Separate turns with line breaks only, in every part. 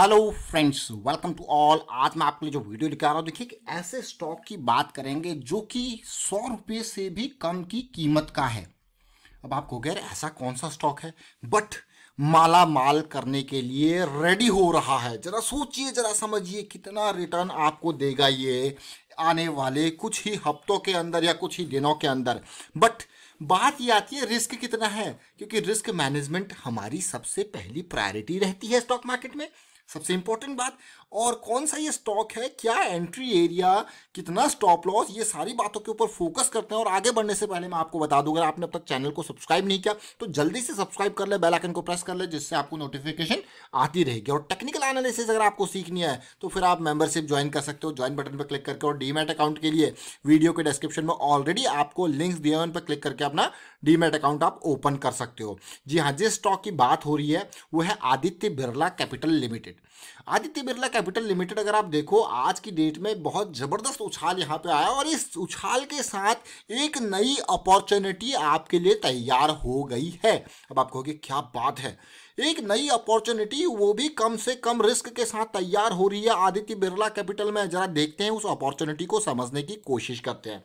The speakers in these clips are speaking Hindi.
Hello friends, welcome to all. आज मैं आपके लिए जो वीडियो लेकर आ रहा हूँ, देखिए कि ऐसे स्टॉक की बात करेंगे जो कि 100 रुपये से भी कम की कीमत का है। अब आप कहोगे यार ऐसा कौन सा स्टॉक है बट माला माल करने के लिए रेडी हो रहा है। जरा सोचिए, जरा समझिए कितना रिटर्न आपको देगा ये आने वाले कुछ ही हफ्तों के अंदर या कुछ ही दिनों के अंदर। बट बात ये आती है रिस्क कितना है, क्योंकि रिस्क मैनेजमेंट हमारी सबसे पहली प्रायोरिटी रहती है स्टॉक मार्केट में। सबसे इंपॉर्टेंट बात, और कौन सा ये स्टॉक है, क्या एंट्री एरिया, कितना स्टॉप लॉस, ये सारी बातों के ऊपर फोकस करते हैं। और आगे बढ़ने से पहले मैं आपको बता दूं, अगर आपने अब तक चैनल को सब्सक्राइब नहीं किया तो जल्दी से सब्सक्राइब कर ले, बेल आइकन को प्रेस कर ले, जिससे आपको नोटिफिकेशन आती रहेगी। और टेक्निकल एनालिसिस अगर आपको सीखनी है तो फिर आप मेंबरशिप ज्वाइन कर सकते हो, ज्वाइन बटन पर क्लिक करके। और डीमैट अकाउंट के लिए वीडियो के डिस्क्रिप्शन में ऑलरेडी आपको लिंक्स दिए हैं, उन पर क्लिक करके अपना डीमैट अकाउंट आप ओपन कर सकते हो। जी हाँ, जिस स्टॉक की बात हो रही है वो है Aditya Birla capital limited. Aditya Birla capital limited अगर आप देखो आज की डेट में बहुत जबरदस्त उछाल यहां पे आया, और इस उछाल के साथ एक नई अपॉर्चुनिटी आपके लिए तैयार हो गई है। अब आप कहोगे क्या बात है, एक नई अपॉर्चुनिटी, वो भी कम से कम रिस्क के साथ तैयार हो रही है आदित्य बिरला कैपिटल में। जरा देखते हैं, उस अपॉर्चुनिटी को समझने की कोशिश करते हैं।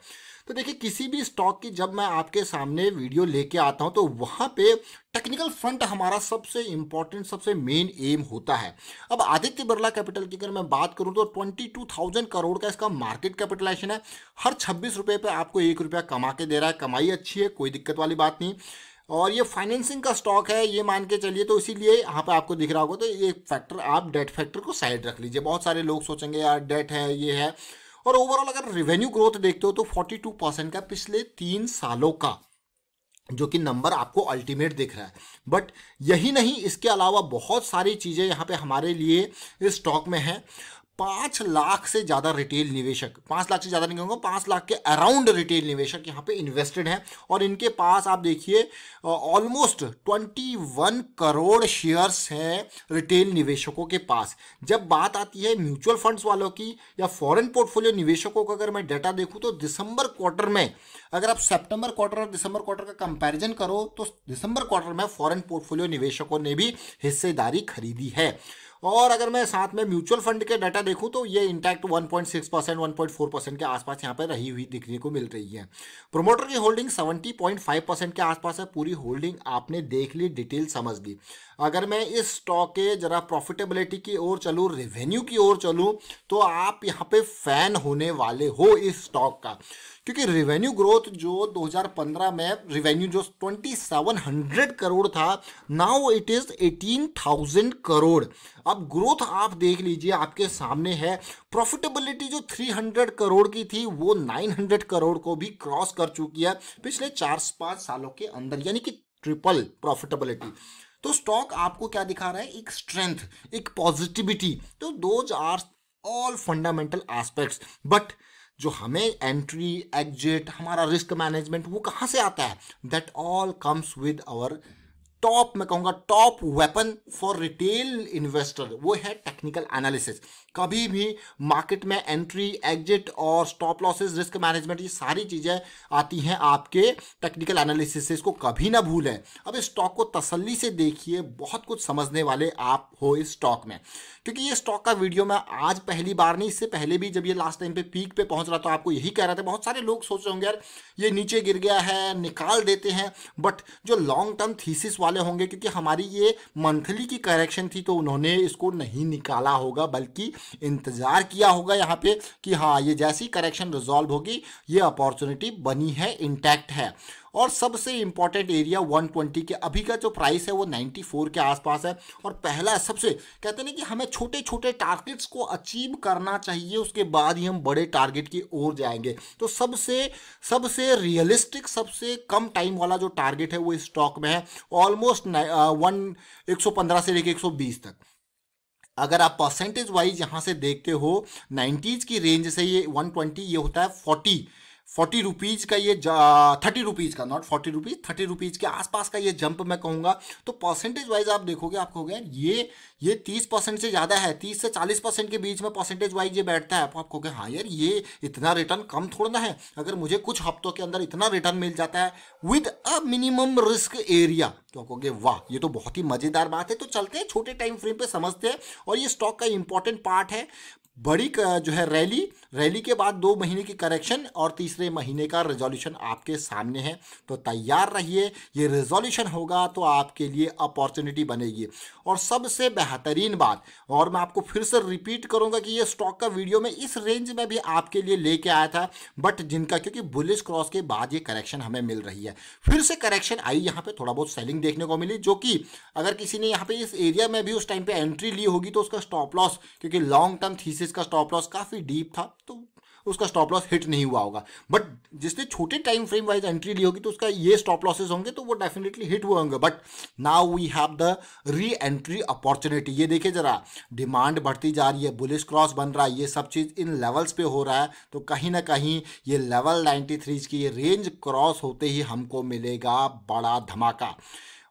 तो देखिए, किसी भी स्टॉक की जब मैं आपके सामने वीडियो लेके आता हूं तो वहां पे टेक्निकल फ्रंट हमारा सबसे इंपॉर्टेंट, सबसे मेन एम होता है। अब आदित्य बिरला कैपिटल की अगर मैं बात करूं तो 22,000 करोड़ का इसका मार्केट कैपिटलाइजेशन है। हर 26 रुपए पे आपको 1 रुपया कमा के दे रहा है। कमाई अच्छी है, कोई दिक्कत वाली बात नहीं। और ये फाइनेंसिंग का स्टॉक है, ये मान के चलिए, तो इसीलिए यहाँ पे आपको दिख रहा होगा। तो ये फैक्टर, आप डेट फैक्टर को साइड रख लीजिए। बहुत सारे लोग सोचेंगे यार डेट है, ये है। और ओवरऑल अगर रेवेन्यू ग्रोथ देखते हो तो 42% का पिछले 3 सालों का, जो कि नंबर आपको अल्टीमेट दिख रहा है। बट यही नहीं, इसके अलावा बहुत सारी चीज़ें यहाँ पे हमारे लिए इस स्टॉक में है। 5 लाख से ज़्यादा रिटेल निवेशक, 5 लाख से ज़्यादा नहीं कहूँगा, 5 लाख के अराउंड रिटेल निवेशक यहाँ पे इन्वेस्टेड हैं। और इनके पास आप देखिए ऑलमोस्ट 21 करोड़ शेयर्स हैं रिटेल निवेशकों के पास। जब बात आती है म्यूचुअल फंड्स वालों की या फॉरेन पोर्टफोलियो निवेशकों का, अगर मैं डाटा देखूँ तो दिसंबर क्वार्टर में, अगर आप सितंबर क्वार्टर और दिसंबर क्वार्टर का कंपैरिजन करो तो दिसंबर क्वार्टर में फॉरेन पोर्टफोलियो निवेशकों ने भी हिस्सेदारी खरीदी है। और अगर मैं साथ में म्यूचुअल फंड के डाटा देखूं तो ये इंटैक्ट 1.6%, 1.4% के आसपास यहाँ पे रही हुई दिखने को मिल रही है। प्रोमोटर की होल्डिंग 70.5% के आसपास है। पूरी होल्डिंग आपने देख ली, डिटेल समझ ली। अगर मैं इस स्टॉक के जरा प्रॉफिटेबिलिटी की ओर चलूँ, रेवेन्यू की ओर चलूँ, तो आप यहाँ पे फैन होने वाले हो इस स्टॉक का। क्योंकि रेवेन्यू ग्रोथ जो 2015 में रेवेन्यू जो 2700 करोड़ था, नाउ इट इज 18,000 करोड़। अब ग्रोथ आप देख लीजिए, आपके सामने है। प्रॉफिटेबिलिटी जो 300 करोड़ की थी वो 900 करोड़ को भी क्रॉस कर चुकी है पिछले 4-5 सालों के अंदर, यानी कि ट्रिपल प्रॉफिटेबिलिटी। तो स्टॉक आपको क्या दिखा रहा है, एक स्ट्रेंथ, एक पॉजिटिविटी। तो those are all fundamental aspects. But जो हमें एंट्री एग्जिट, हमारा रिस्क मैनेजमेंट, वो कहाँ से आता है? That all comes with our top, मैं कहूँगा top weapon for retail investor, वो है टेक्निकल एनालिसिस। कभी भी मार्केट में एंट्री एग्जिट और स्टॉप लॉसेस, रिस्क मैनेजमेंट, ये सारी चीज़ें आती हैं आपके टेक्निकल एनालिसिस से, इसको कभी ना भूलें। अब इस स्टॉक को तसल्ली से देखिए, बहुत कुछ समझने वाले आप हो इस स्टॉक में। क्योंकि ये स्टॉक का वीडियो मैं आज पहली बार नहीं, इससे पहले भी जब ये लास्ट टाइम पे पीक पे पहुंच रहा था आपको यही कह रहा था। बहुत सारे लोग सोच रहे होंगे यार ये नीचे गिर गया है, निकाल देते हैं। बट जो लॉन्ग टर्म थीसिस वाले होंगे, क्योंकि हमारी ये मंथली की करेक्शन थी, तो उन्होंने इसको नहीं निकाला होगा, बल्कि इंतजार किया होगा यहाँ पे कि हाँ, ये जैसी करेक्शन रिजॉल्व होगी, ये अपॉर्चुनिटी बनी है, इंटैक्ट है। और सबसे इंपॉर्टेंट एरिया 120 के, अभी का जो प्राइस है वो 94 के आसपास है। और पहला, सबसे कहते हैं कि हमें छोटे छोटे टारगेट्स को अचीव करना चाहिए, उसके बाद ही हम बड़े टारगेट की ओर जाएंगे। तो सबसे सबसे रियलिस्टिक, सबसे कम टाइम वाला जो टारगेट है वो इस स्टॉक में है, ऑलमोस्ट 115 से लेकर 120 तक। अगर आप परसेंटेज वाइज यहाँ से देखते हो 90s की रेंज से, ये 120, ये होता है 40, ₹40 का ये 30 रुपीज़ का, नॉट 40 रुपीज़, 30 रुपीज़ के आसपास का ये जंप मैं कहूँगा। तो परसेंटेज वाइज आप देखोगे, आप कहोगे यार ये 30% से ज़्यादा है, 30 से 40% के बीच में परसेंटेज वाइज ये बैठता है। आप कहोगे हाँ यार ये इतना रिटर्न कम थोड़ा ना है, अगर मुझे कुछ हफ्तों के अंदर इतना रिटर्न मिल जाता है with a minimum risk area, तो आप कहोगे वाह ये तो बहुत ही मज़ेदार बात है। तो चलते हैं छोटे टाइम फ्रेम पे समझते हैं, और ये स्टॉक का इंपॉर्टेंट पार्ट है। बड़ी जो है रैली के बाद 2 महीने की करेक्शन और तीसरे महीने का रेजोल्यूशन आपके सामने है। तो तैयार रहिए, ये रेजोल्यूशन होगा तो आपके लिए अपॉर्चुनिटी बनेगी। और सबसे बेहतरीन बात, और मैं आपको फिर से रिपीट करूंगा कि ये स्टॉक का वीडियो में इस रेंज में भी आपके लिए लेके आया था, बट जिनका क्योंकि बुलिश क्रॉस के बाद ये करेक्शन हमें मिल रही है, फिर से करेक्शन आई, यहाँ पे थोड़ा बहुत सेलिंग देखने को मिली, जो कि अगर किसी ने यहाँ पे इस एरिया में भी उस टाइम पे एंट्री ली होगी तो उसका स्टॉप लॉस, क्योंकि लॉन्ग टर्म थीसिस का स्टॉप लॉस काफी डीप था, तो उसका स्टॉप लॉस हिट नहीं हुआ होगा। बट जिसने छोटे टाइम फ्रेम वाइज एंट्री ली होगी तो उसका ये स्टॉप लॉसेस होंगे तो वो डेफिनेटली हिट हुए होंगे। But now we have the re entry opportunity. ये देखिए जरा, डिमांड बढ़ती जा रही है, बुलिश क्रॉस बन रहा है, ये सब चीज़ इन लेवल्स पे हो रहा है, तो कहीं ना कहीं ये लेवल 93 की ये रेंज क्रॉस होते ही हमको मिलेगा बड़ा धमाका।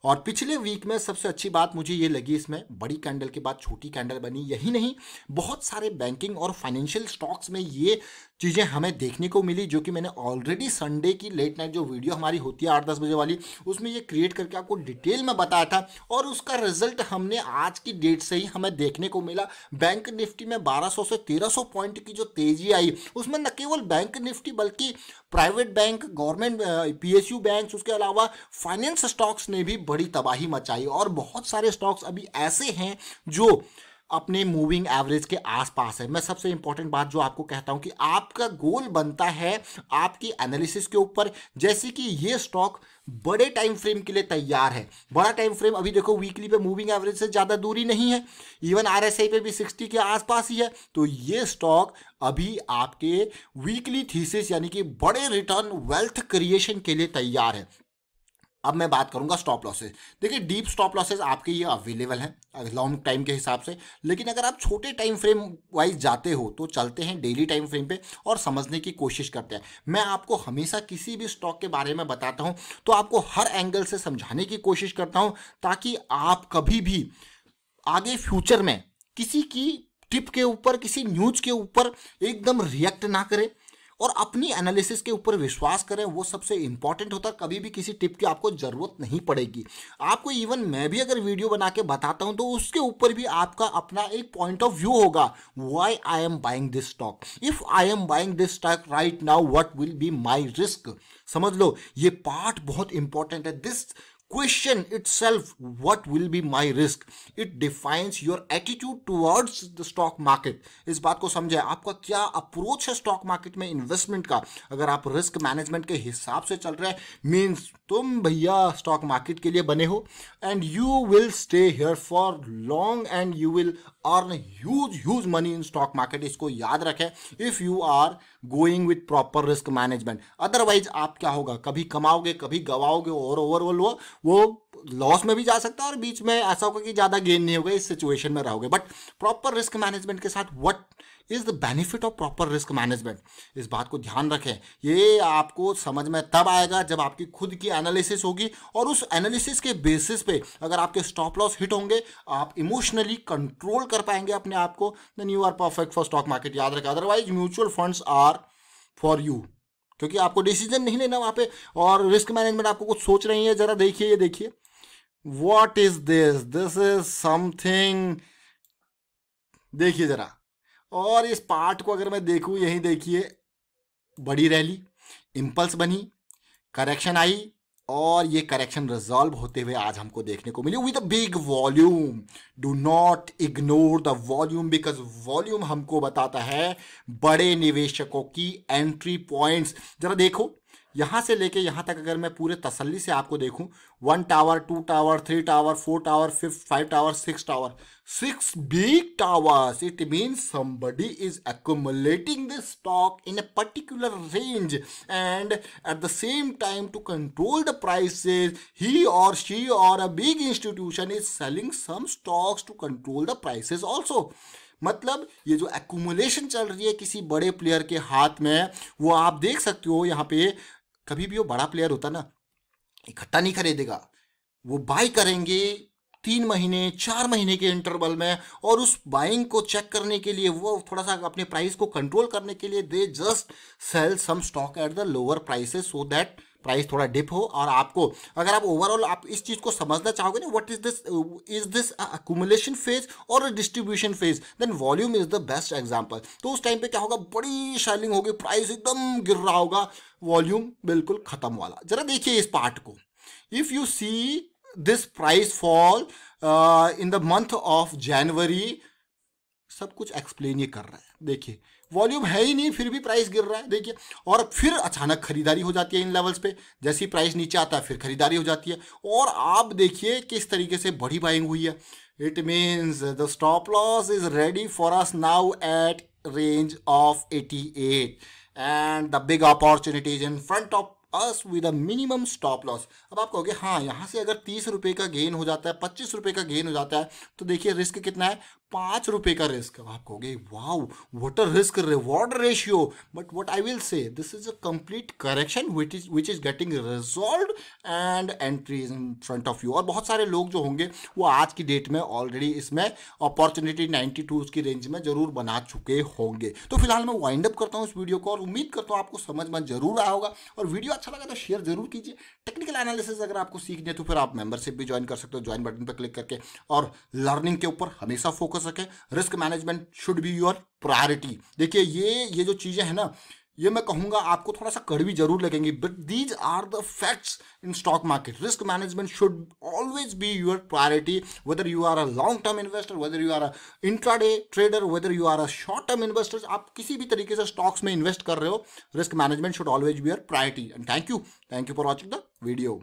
और पिछले वीक में सबसे अच्छी बात मुझे ये लगी, इसमें बड़ी कैंडल के बाद छोटी कैंडल बनी। यही नहीं, बहुत सारे बैंकिंग और फाइनेंशियल स्टॉक्स में ये चीज़ें हमें देखने को मिली, जो कि मैंने ऑलरेडी संडे की लेट नाइट जो वीडियो हमारी होती है 8-10 बजे वाली, उसमें ये क्रिएट करके आपको डिटेल में बताया था, और उसका रिजल्ट हमने आज की डेट से ही हमें देखने को मिला। बैंक निफ्टी में 1200 से 1300 पॉइंट की जो तेजी आई, उसमें न केवल बैंक निफ्टी बल्कि private bank, government PSU bank, उसके अलावा फाइनेंस स्टॉक्स ने भी बड़ी तबाही मचाई। और बहुत सारे स्टॉक्स अभी ऐसे हैं जो अपने मूविंग एवरेज के आसपास है। मैं सबसे इंपॉर्टेंट बात जो आपको कहता हूं कि आपका गोल बनता है आपकी एनालिसिस के ऊपर, जैसे कि ये स्टॉक बड़े टाइम फ्रेम के लिए तैयार है। बड़ा टाइम फ्रेम अभी देखो वीकली पे मूविंग एवरेज से ज़्यादा दूरी नहीं है, इवन RSI पे भी 60 के आसपास ही है। तो ये स्टॉक अभी आपके वीकली थीसिस यानी कि बड़े रिटर्न वेल्थ क्रिएशन के लिए तैयार है। अब मैं बात करूंगा स्टॉप लॉसेस। देखिए डीप स्टॉप लॉसेस आपके ये अवेलेबल हैं लॉन्ग टाइम के हिसाब से, लेकिन अगर आप छोटे टाइम फ्रेम वाइज जाते हो तो चलते हैं डेली टाइम फ्रेम पे और समझने की कोशिश करते हैं। मैं आपको हमेशा किसी भी स्टॉक के बारे में बताता हूं तो आपको हर एंगल से समझाने की कोशिश करता हूं, ताकि आप कभी भी आगे फ्यूचर में किसी की टिप के ऊपर, किसी न्यूज के ऊपर एकदम रिएक्ट ना करें और अपनी एनालिसिस के ऊपर विश्वास करें। वो सबसे इंपॉर्टेंट होता है। कभी भी किसी टिप की आपको जरूरत नहीं पड़ेगी आपको। इवन मैं भी अगर वीडियो बना के बताता हूं तो उसके ऊपर भी आपका अपना एक पॉइंट ऑफ व्यू होगा। Why I am buying this stock, if I am buying this stock right now what will be my risk. समझ लो ये पार्ट बहुत इंपॉर्टेंट है। This question itself, what will be my risk, it defines your attitude towards the stock market। इस बात को समझे, आपका क्या अप्रोच है स्टॉक मार्केट में इन्वेस्टमेंट का। अगर आप रिस्क मैनेजमेंट के हिसाब से चल रहे हैं, मीन्स तुम भैया स्टॉक मार्केट के लिए बने हो, and you will stay here for long and you will earn huge money in stock market. इसको याद रखें, if you are going with proper risk management. Otherwise आप क्या होगा, कभी कमाओगे कभी गवाओगे, और ओवरऑल वो लॉस में भी जा सकता है और बीच में ऐसा होगा कि ज्यादा गेन नहीं होगा, इस सिचुएशन में रहोगे। बट प्रॉपर रिस्क मैनेजमेंट के साथ what is the benefit of proper risk management, इस बात को ध्यान रखें। ये आपको समझ में तब आएगा जब आपकी खुद की एनालिसिस होगी, और उस एनालिसिस के बेसिस पे अगर आपके स्टॉप लॉस हिट होंगे, आप इमोशनली कंट्रोल कर पाएंगे अपने आप को, then you are perfect for stock market. याद रखें, otherwise mutual funds are for you, क्योंकि आपको डिसीजन नहीं लेना वहां पे, और रिस्क मैनेजमेंट आपको कुछ सोच रही है। जरा देखिए, ये देखिए, what is this, this is something, देखिए जरा। और इस पार्ट को अगर मैं देखूं, यही देखिए, बड़ी रैली, इंपल्स बनी, करेक्शन आई, और ये करेक्शन रिजॉल्व होते हुए आज हमको देखने को मिली with a big volume. Do not ignore the volume, because volume हमको बताता है बड़े निवेशकों की एंट्री पॉइंट्स। जरा देखो, यहां से लेके यहां तक अगर मैं पूरे तसल्ली से आपको देखूं, 1 tower, 2 tower, 3 tower, 4 tower, 5 tower, 6 tower, 6 big towers, it means somebody is accumulating this stock in a particular range, and at the same time to control the prices, he or she or a big institution is selling some stocks to control the prices also। मतलब ये जो एक्यूमुलेशन चल रही है किसी बड़े प्लेयर के हाथ में, वो आप देख सकते हो यहाँ पे। कभी भी वो बड़ा प्लेयर होता ना, इकट्ठा नहीं खरीदेगा, वो बाय करेंगे 3 महीने 4 महीने के इंटरवल में, और उस बाइंग को चेक करने के लिए, वो थोड़ा सा अपने प्राइस को कंट्रोल करने के लिए, they just sell some stock at the lower prices so that price थोड़ा डिप हो। और आपको, अगर आप ओवरऑल आप इस चीज को समझना चाहोगे ना, what is this accumulation phase और distribution phase, then volume is the best example. तो उस टाइम पे क्या होगा, बड़ी सेलिंग होगी, प्राइस एकदम गिर रहा होगा, वॉल्यूम बिल्कुल खत्म वाला। जरा देखिए इस पार्ट को, if you see this price fall in the month of January, सब कुछ एक्सप्लेन ये कर रहा है। देखिए वॉल्यूम है ही नहीं, फिर भी प्राइस गिर रहा है, देखिए। और फिर अचानक खरीदारी हो जाती है इन लेवल्स पे, जैसे ही प्राइस नीचे आता है फिर खरीदारी हो जाती है, और आप देखिए किस तरीके से बड़ी बाइंग हुई है। It means the stop loss is ready for us now at range of 88 and the big opportunities in front of us with a minimum stop loss. अब आप कहोगे हाँ, यहाँ से अगर 30 रुपए का गेन हो जाता है, 25 रुपए का गेन हो जाता है, तो देखिए रिस्क कितना है, 5 रुपए का रिस्क। अब आप कहोगे wow what a risk reward ratio, but what I will say, this is a complete correction which is getting resolve and entries in front of you. और बहुत सारे लोग जो होंगे वो आज की डेट में ऑलरेडी इसमें अपॉर्चुनिटी 92 की रेंज में जरूर बना चुके होंगे। तो फिलहाल मैं वाइंड अप करता हूँ इस वीडियो को, और उम्मीद करता हूँ आपको समझ में जरूर आया होगा, और वीडियो अच्छा लगा तो शेयर जरूर कीजिए। टेक्निकल एनालिसिस अगर आपको सीखनी है तो फिर आप मेंबरशिप भी ज्वाइन कर सकते हो, ज्वाइन बटन पर क्लिक करके, और लर्निंग के ऊपर हमेशा फोकस रखें। Risk management should be your priority. देखिए ये जो चीजें हैं ना, ये मैं कहूंगा आपको थोड़ा सा कड़वी जरूर लगेंगी, but these are the facts in stock market. Risk management should always be your priority, whether you are a long term investor, whether you are a intraday trader, whether you are a short term investor, आप किसी भी तरीके से स्टॉक्स में इन्वेस्ट कर रहे हो, risk management should always be your priority. And thank you for watching the video.